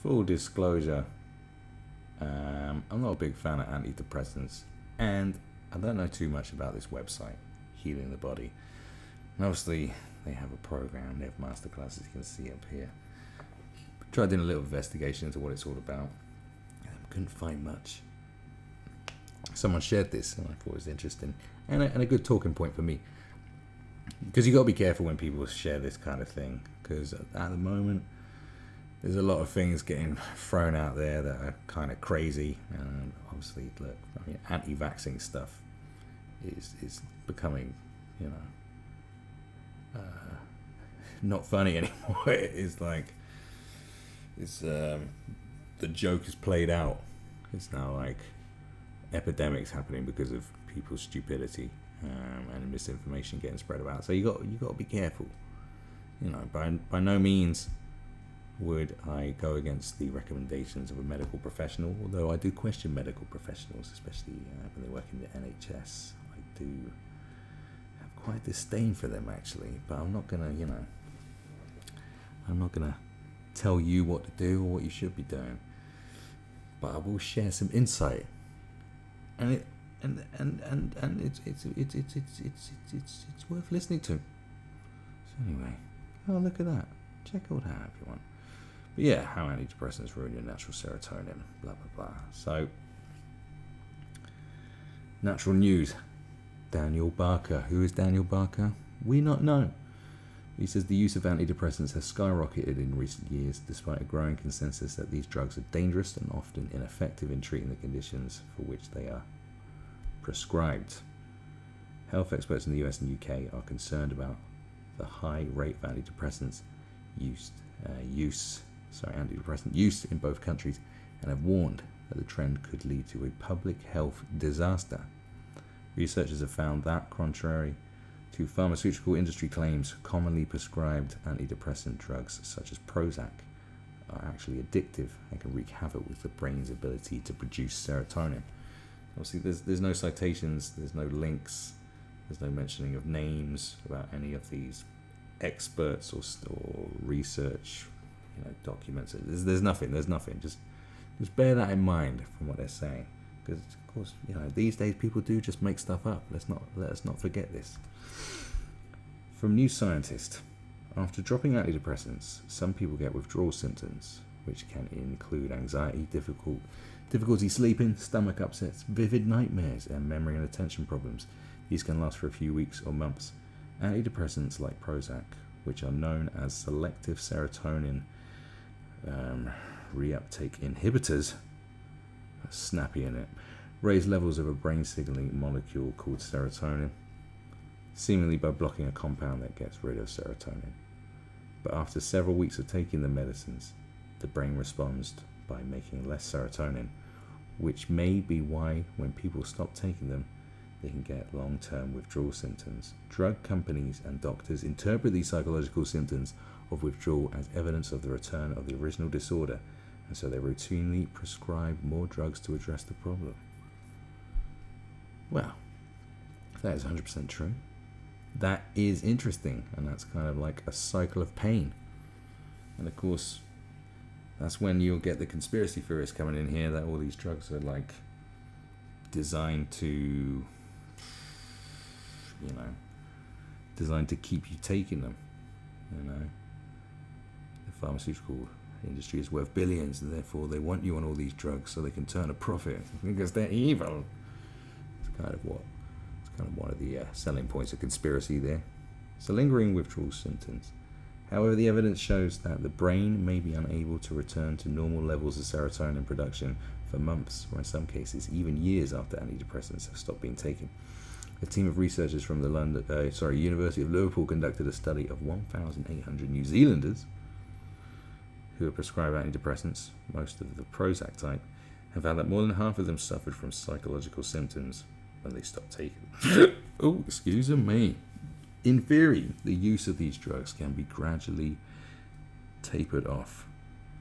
full disclosure, I'm not a big fan of antidepressants, and I don't know too much about this website, Healing the Body. And obviously, they have a program, they have masterclasses, you can see up here. Tried doing a little investigation into what it's all about. Couldn't find much. Someone shared this, and I thought it was interesting, and a good talking point for me. Because you got to be careful when people share this kind of thing, because at the moment, there's a lot of things getting thrown out there that are kind of crazy, and obviously, look, I mean, anti-vaxxing stuff is becoming, you know, not funny anymore. It's like, it's the joke is played out. It's now like epidemics happening because of people's stupidity and misinformation getting spread about. So you got to be careful. You know, by no means would I go against the recommendations of a medical professional, although I do question medical professionals, especially when they work in the NHS. I do have quite disdain for them, actually, but I'm not gonna, you know, I'm not gonna tell you what to do or what you should be doing, but I will share some insight, and it's worth listening to. So anyway, oh, look at that. Check all that out if you want. But yeah, how antidepressants ruin your natural serotonin, blah, blah, blah. So, natural news. Daniel Barker. Who is Daniel Barker? We not know. He says the use of antidepressants has skyrocketed in recent years, despite a growing consensus that these drugs are dangerous and often ineffective in treating the conditions for which they are prescribed. Health experts in the US and UK are concerned about the high rate of antidepressant use in both countries, and have warned that the trend could lead to a public health disaster. Researchers have found that, contrary to pharmaceutical industry claims, commonly prescribed antidepressant drugs such as Prozac are actually addictive and can wreak havoc with the brain's ability to produce serotonin. Obviously, there's no citations, there's no links, there's no mentioning of names about any of these experts or research, you know, documents. There's nothing. Just bear that in mind from what they're saying, because of course, you know, these days people do just make stuff up. Let us not forget this. From New Scientist, after dropping antidepressants, some people get withdrawal symptoms, which can include anxiety, difficulty sleeping, stomach upsets, vivid nightmares, and memory and attention problems. These can last for a few weeks or months. Antidepressants like Prozac, which are known as selective serotonin reuptake inhibitors, snappy in it, raise levels of a brain signaling molecule called serotonin, seemingly by blocking a compound that gets rid of serotonin. But after several weeks of taking the medicines, the brain responds by making less serotonin, which may be why when people stop taking them, they can get long-term withdrawal symptoms. Drug companies and doctors interpret these psychological symptoms of withdrawal as evidence of the return of the original disorder, and so they routinely prescribe more drugs to address the problem. Well, that is 100% true. That is interesting, and that's kind of like a cycle of pain. And of course, that's when you'll get the conspiracy theorists coming in here, that all these drugs are like designed to, designed to keep you taking them. You know, the pharmaceutical industry is worth billions, and therefore they want you on all these drugs so they can turn a profit because they're evil. It's kind of one of the selling points of conspiracy there. So, lingering withdrawal symptoms. However, the evidence shows that the brain may be unable to return to normal levels of serotonin production for months, or in some cases even years after antidepressants have stopped being taken. A team of researchers from the University of Liverpool conducted a study of 1,800 New Zealanders who were prescribed antidepressants, most of the Prozac type, and found that more than half of them suffered from psychological symptoms when they stopped taking them. Oh, excuse me. In theory, the use of these drugs can be gradually tapered off,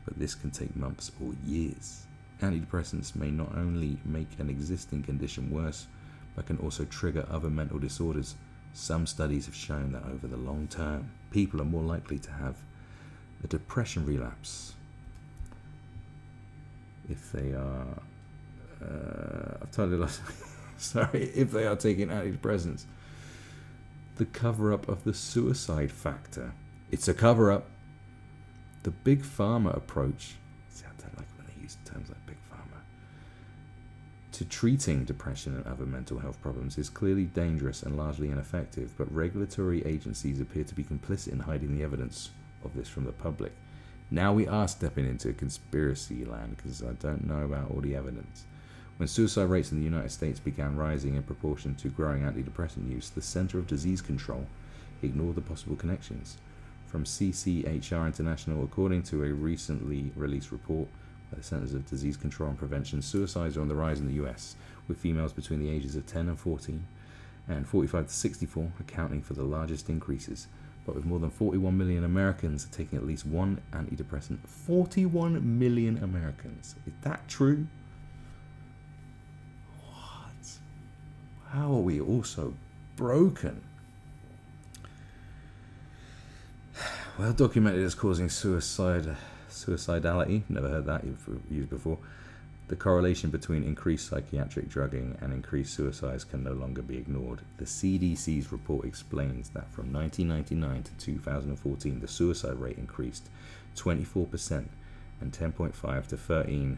but this can take months or years. Antidepressants may not only make an existing condition worse, but can also trigger other mental disorders. Some studies have shown that over the long term, people are more likely to have a depression relapse. if they are, I've totally lost, sorry, if they are taking antidepressants. The cover-up of the suicide factor. It's a cover-up. The big pharma approach, see, I don't like when they use terms like big pharma, to treating depression and other mental health problems is clearly dangerous and largely ineffective, but regulatory agencies appear to be complicit in hiding the evidence of this from the public. Now we are stepping into conspiracy land because I don't know about all the evidence. When suicide rates in the United States began rising in proportion to growing antidepressant use, the Center of Disease Control ignored the possible connections. From CCHR International, according to a recently released report by the Centers of Disease Control and Prevention, suicides are on the rise in the US, with females between the ages of 10 and 14 and 45 to 64 accounting for the largest increases. But with more than 41 million Americans taking at least one antidepressant, 41 million Americans. Is that true? What? How are we all so broken? Well documented as causing suicidality, never heard that used before. The correlation between increased psychiatric drugging and increased suicides can no longer be ignored. The CDC's report explains that from 1999 to 2014, the suicide rate increased 24% and 10.5 to 13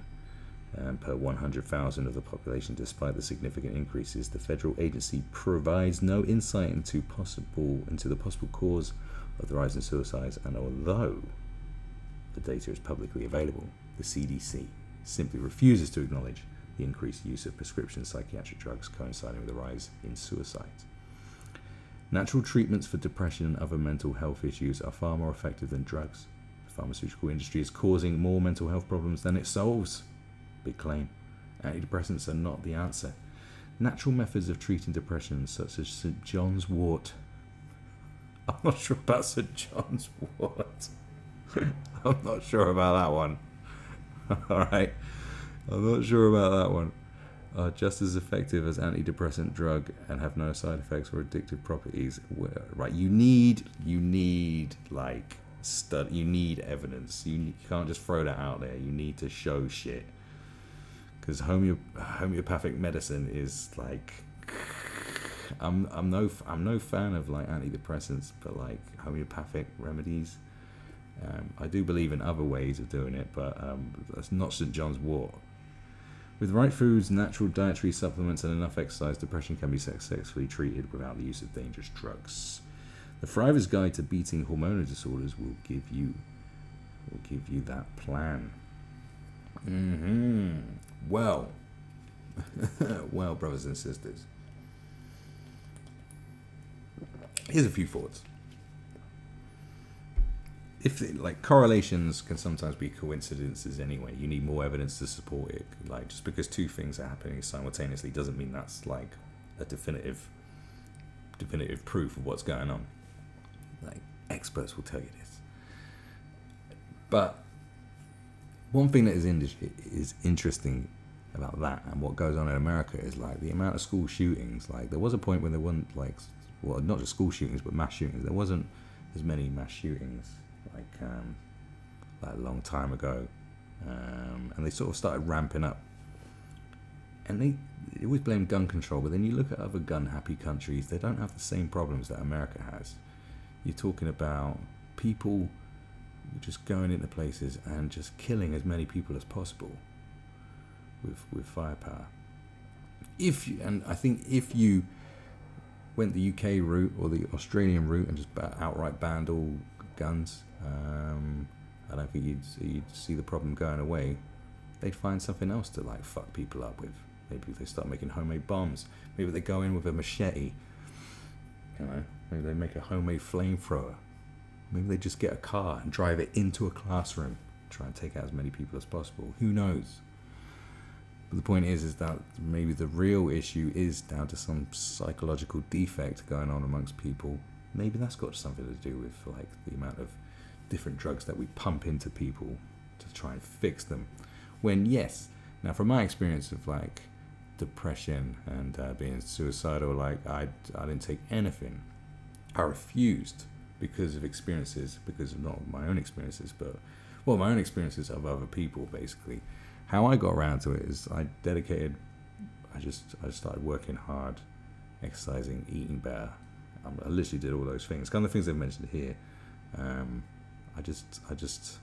per 100,000 of the population. Despite the significant increases, the federal agency provides no insight into the possible cause of the rise in suicides, and although the data is publicly available, the CDC simply refuses to acknowledge the increased use of prescription psychiatric drugs coinciding with the rise in suicides. Natural treatments for depression and other mental health issues are far more effective than drugs. The pharmaceutical industry is causing more mental health problems than it solves. Big claim. Antidepressants are not the answer. Natural methods of treating depression, such as St. John's wort. I'm not sure about St. John's wort. I'm not sure about that one. Alright, I'm not sure about that one. Are just as effective as antidepressant drug and have no side effects or addictive properties. Right, you need like you need evidence. You can't just throw that out there. You need to show shit. Because homeopathic medicine is like, I'm no fan of like antidepressants, but like homeopathic remedies. I do believe in other ways of doing it, but that's not St. John's wort. With right foods, natural dietary supplements, and enough exercise, depression can be successfully treated without the use of dangerous drugs. The Thriver's Guide to Beating Hormonal Disorders will give you that plan. Well, well, brothers and sisters, here's a few thoughts. Like correlations can sometimes be coincidences anyway. You need more evidence to support it. Like just because two things are happening simultaneously doesn't mean that's like a definitive proof of what's going on. Like experts will tell you this. But one thing that is interesting about that and what goes on in America is like the amount of school shootings. Like there was a point when there wasn't like, well, not just school shootings but mass shootings. There wasn't as many mass shootings like a long time ago, and they sort of started ramping up, and they always blame gun control, but then you look at other gun happy countries, they don't have the same problems that America has. You're talking about people just going into places and just killing as many people as possible with firepower. And I think if you went the UK route or the Australian route and just outright banned all guns, I don't think you'd see the problem going away. They'd find something else to like fuck people up with. Maybe if they start making homemade bombs, maybe they go in with a machete, you know, maybe they make a homemade flamethrower, maybe they just get a car and drive it into a classroom, try and take out as many people as possible. Who knows? But the point is that maybe the real issue is down to some psychological defect going on amongst people. Maybe that's got something to do with like the amount of different drugs that we pump into people to try and fix them. When yes, now from my experience of like depression and being suicidal, like I didn't take anything. I refused because of experiences, because of not my own experiences, but well, my own experiences of other people basically. how I got around to it is I just started working hard, exercising, eating better. I literally did all those things, kind of things I've mentioned here. I just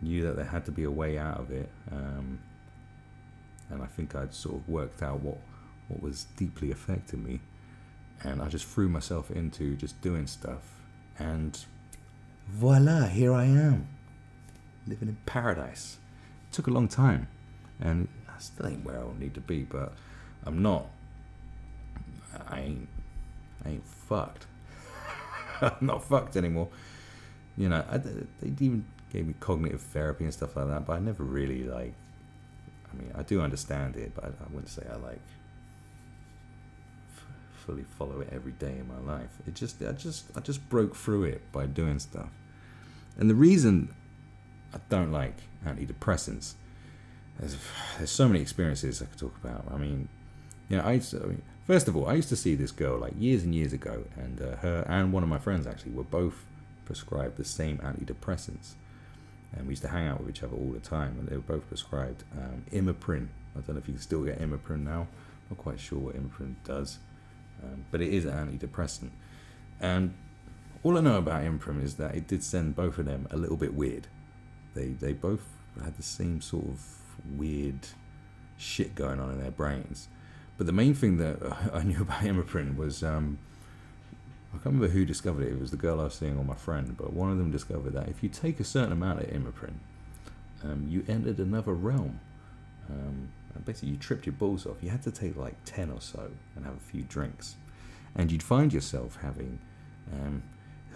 knew that there had to be a way out of it, and I think I'd sort of worked out what was deeply affecting me, and I just threw myself into just doing stuff, and voila, here I am, living in paradise. It took a long time, and I still ain't where I need to be, but I'm not. I ain't fucked. I'm not fucked anymore. You know, they even gave me cognitive therapy and stuff like that, but I never really I mean, I do understand it, but I wouldn't say I fully follow it every day in my life. I just broke through it by doing stuff. And the reason I don't like antidepressants, there's so many experiences I could talk about. I mean, you know, first of all, I used to see this girl like years and years ago, and her and one of my friends actually were both prescribed the same antidepressants, and we used to hang out with each other all the time, and they were both prescribed Imiprin. I don't know if you can still get Imiprin now. Not quite sure what Imiprin does, but it is an antidepressant. And all I know about Imiprin is that it did send both of them a little bit weird. They both had the same sort of weird shit going on in their brains. But the main thing that I knew about Imiprin was, I can't remember who discovered it. It was the girl I was seeing or my friend, but one of them discovered that if you take a certain amount of Imiprin, you entered another realm. And basically, you tripped your balls off. You had to take like 10 or so and have a few drinks, and you'd find yourself having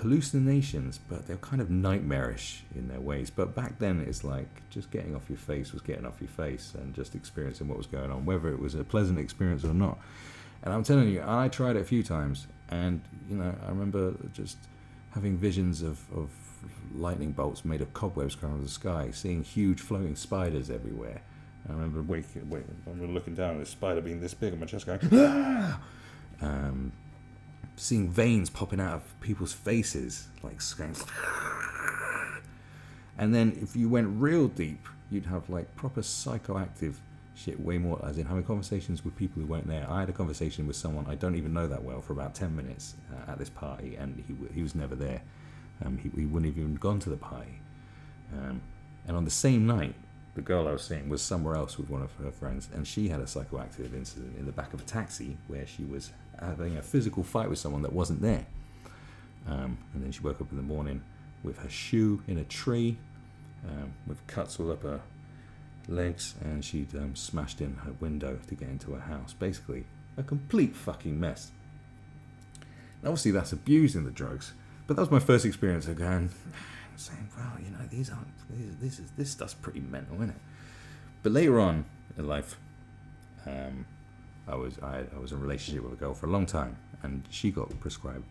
hallucinations, but they're kind of nightmarish in their ways. But back then, it's like just getting off your face was getting off your face, and just experiencing what was going on, whether it was a pleasant experience or not. And I'm telling you, I tried it a few times, and you know, I remember just having visions of lightning bolts made of cobwebs coming out of the sky, seeing huge floating spiders everywhere. I remember looking down at this spider being this big on my chest going, ah! Seeing veins popping out of people's faces, like screams. And then if you went real deep, you'd have like proper psychoactive shit, way more, as in having conversations with people who weren't there. I had a conversation with someone I don't even know that well for about 10 minutes at this party, and he was never there. He wouldn't have even gone to the party. And on the same night, the girl I was seeing was somewhere else with one of her friends, and she had a psychoactive incident in the back of a taxi where she was having a physical fight with someone that wasn't there. And then she woke up in the morning with her shoe in a tree, with cuts all up her legs, and she'd smashed in her window to get into her house. Basically, a complete fucking mess. And obviously, that's abusing the drugs, but that was my first experience of going, saying, well, you know, this stuff's pretty mental, isn't it? But later on in life, I was in a relationship with a girl for a long time, and she got prescribed.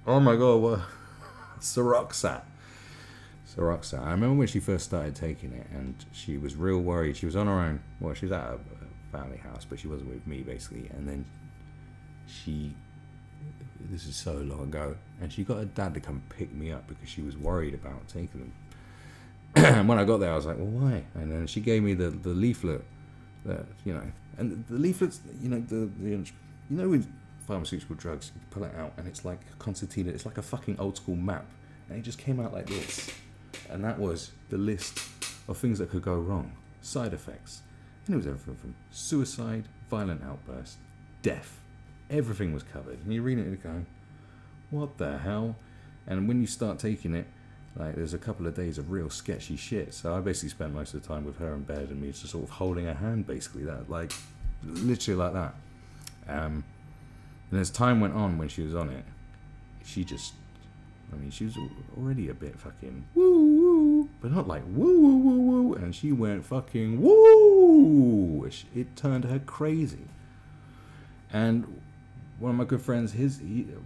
Oh my god, what? Seroxat. I remember when she first started taking it, and she was real worried. She was on her own. Well, she was at a family house, but she wasn't with me, basically. And then this is so long ago, and she got her dad to come pick me up because she was worried about taking them. And when I got there, I was like, well, why? And then she gave me the leaflet, that, you know, and the leaflets, you know, with pharmaceutical drugs, you pull it out, and it's like a concertina. It's like a fucking old school map, and it just came out like this, and that was the list of things that could go wrong, side effects, and it was everything from suicide, violent outburst, death. Everything was covered, and you're reading it and going, what the hell? And when you start taking it, like, there's a couple of days of real sketchy shit. So I basically spent most of the time with her in bed, and me just sort of holding her hand, basically, that, like, literally like that. And as time went on, when she was on it, she was already a bit fucking woo, but not like woo, and she went fucking woo. It turned her crazy. And one of my good friends,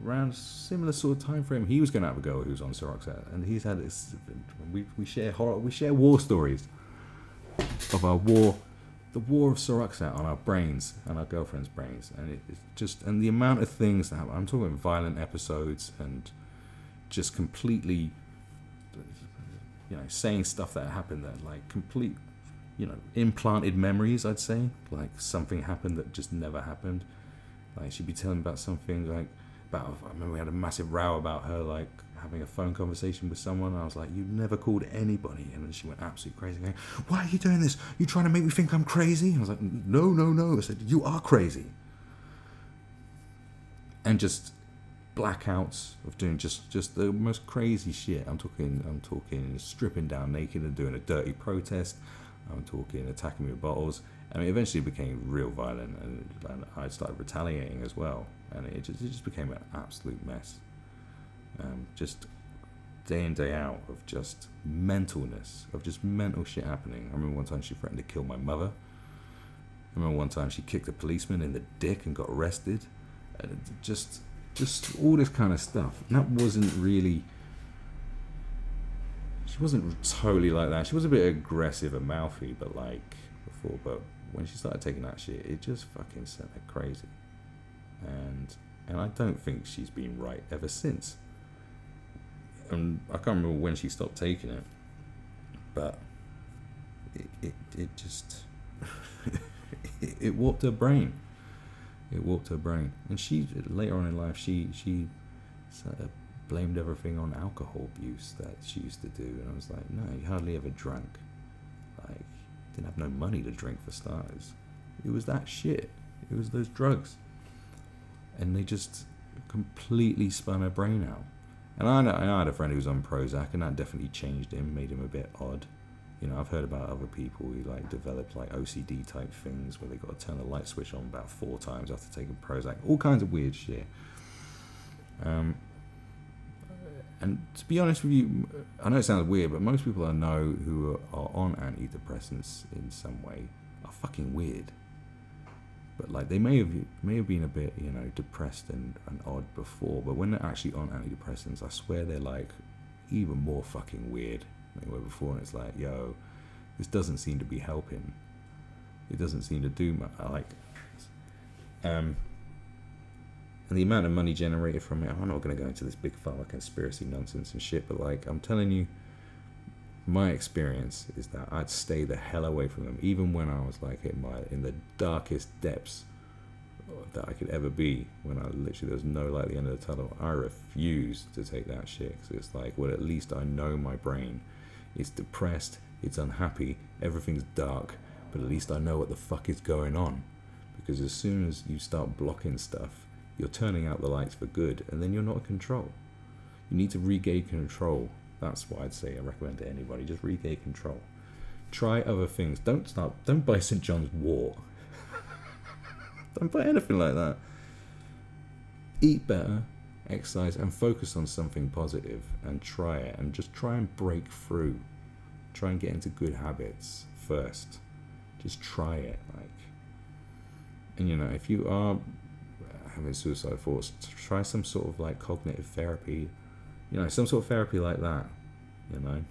around similar sort of time frame, he was going to have a girl who was on Seroxat, and he's had this. We share war stories of our war, the war of Seroxat on our brains and our girlfriend's brains, and it's just, and the amount of things that happen. I'm talking about violent episodes and just completely you know, saying stuff that happened that like complete, you know, implanted memories, I'd say. Like something happened that just never happened. Like she'd be telling about something like about, I remember we had a massive row about her like having a phone conversation with someone, and I was like, you never called anybody. And then she went absolutely crazy, going, why are you doing this? You trying to make me think I'm crazy? I was like, no. I said, you are crazy. And just blackouts of doing just the most crazy shit. I'm talking stripping down naked and doing a dirty protest. I'm talking attacking me with bottles. I mean, eventually it became real violent, and I started retaliating as well, and it just became an absolute mess. Just day in, day out of just mentalness, of just mental shit happening. I remember one time she threatened to kill my mother. I remember one time she kicked a policeman in the dick and got arrested. And just all this kind of stuff. And that wasn't really... She wasn't totally like that. She was a bit aggressive and mouthy, but like before. But when she started taking that shit, it just fucking sent her crazy. And I don't think she's been right ever since. And I can't remember when she stopped taking it, but it just it warped her brain. It warped her brain. And she later on in life she sort of blamed everything on alcohol abuse that she used to do, and I was like, no, you hardly ever drank. Like, didn't have no money to drink for starters. It was that shit. It was those drugs, and they just completely spun her brain out. And I had a friend who was on Prozac, and that definitely changed him, made him a bit odd. You know, I've heard about other people who like developed like OCD type things where they got to turn the light switch on about 4 times after taking Prozac. All kinds of weird shit. And to be honest with you, I know it sounds weird, but most people I know who are on antidepressants in some way are fucking weird. But like they may have been a bit, you know, depressed and odd before, but when they're actually on antidepressants, I swear they're like even more fucking weird than they were before. And it's like, yo, this doesn't seem to be helping. It doesn't seem to do much. And the amount of money generated from it, I'm not going to go into this big pharma conspiracy nonsense and shit, but like I'm telling you, my experience is that I'd stay the hell away from them, even when I was like in the darkest depths that I could ever be, when I literally there was no light at the end of the tunnel. I refused to take that shit, because it's like, well, at least I know my brain. It's depressed, it's unhappy, everything's dark, but at least I know what the fuck is going on. Because as soon as you start blocking stuff, you're turning out the lights for good, and then you're not in control. You need to regain control. That's what I'd say. I recommend to anybody. Just regain control. Try other things. Don't buy St. John's wort. Don't buy anything like that. Eat better, exercise, and focus on something positive, and try it. And just try and break through. Try and get into good habits first. Just try it. And you know, if you are having suicide thoughts, try some sort of like cognitive therapy. You know, some sort of therapy like that, you know.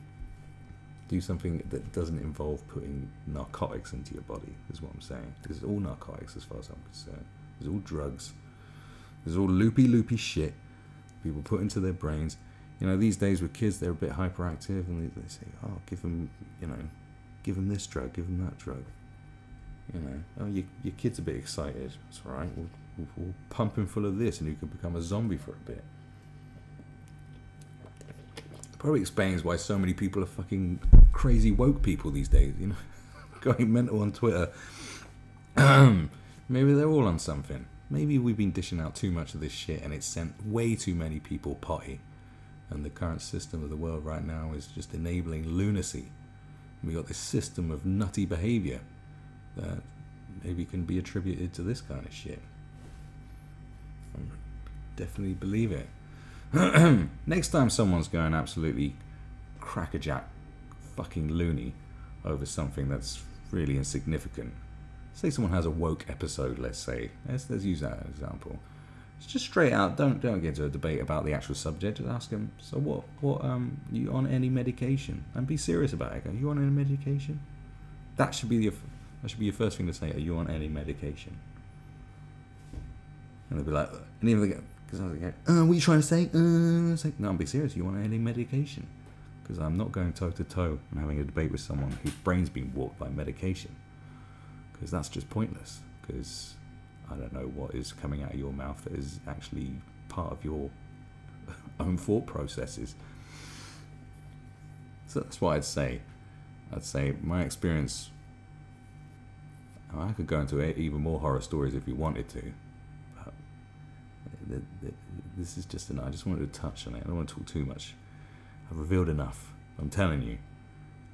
Do something that doesn't involve putting narcotics into your body, is what I'm saying. Because it's all narcotics as far as I'm concerned. It's all drugs. There's all loopy shit people put into their brains. You know, these days with kids, they're a bit hyperactive, and they say, oh, give them this drug, give them that drug. You know, oh, your kid's a bit excited. It's all right. We'll pump him full of this, and he could become a zombie for a bit. Probably explains why so many people are fucking crazy woke people these days, you know, going mental on Twitter. Maybe they're all on something. Maybe we've been dishing out too much of this shit, and it's sent way too many people potty. And the current system of the world right now is just enabling lunacy. And we got this system of nutty behavior that maybe can be attributed to this kind of shit. I definitely believe it. Next time someone's going absolutely crackerjack fucking loony over something that's really insignificant, say someone has a woke episode, let's say, let's use that as an example. It's just straight out, don't get into a debate about the actual subject. Just ask them, so what you on any medication? And be serious about it. Are you on any medication? That should be your first thing to say. Are you on any medication? And they'll be like, and even they get, because I was like, what are you trying to say? It's like, no, be serious. You want any medication? because I'm not going toe to toe and having a debate with someone whose brain's been warped by medication, because that's just pointless, because I don't know what is coming out of your mouth that is actually part of your own thought processes. So that's what I'd say. I'd say my experience, I could go into even more horror stories if you wanted to, but this is just enough. I just wanted to touch on it. I don't want to talk too much. I've revealed enough. I'm telling you,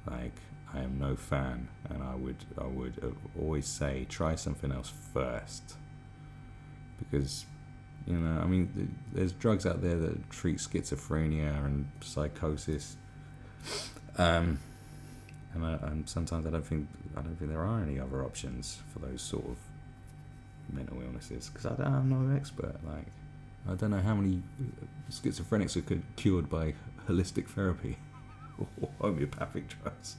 like, I am no fan, and I would always say try something else first, because, you know, I mean, there's drugs out there that treat schizophrenia and psychosis, and sometimes I don't think there are any other options for those sort of mental illnesses, because I'm no expert. Like, I don't know how many schizophrenics are cured by holistic therapy or homeopathic drugs.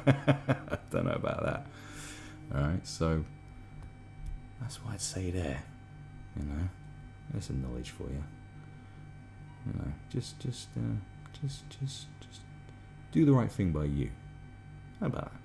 I don't know about that. All right, so that's what I'd say there. You know, there's some knowledge for you. You know, just do the right thing by you. How about that?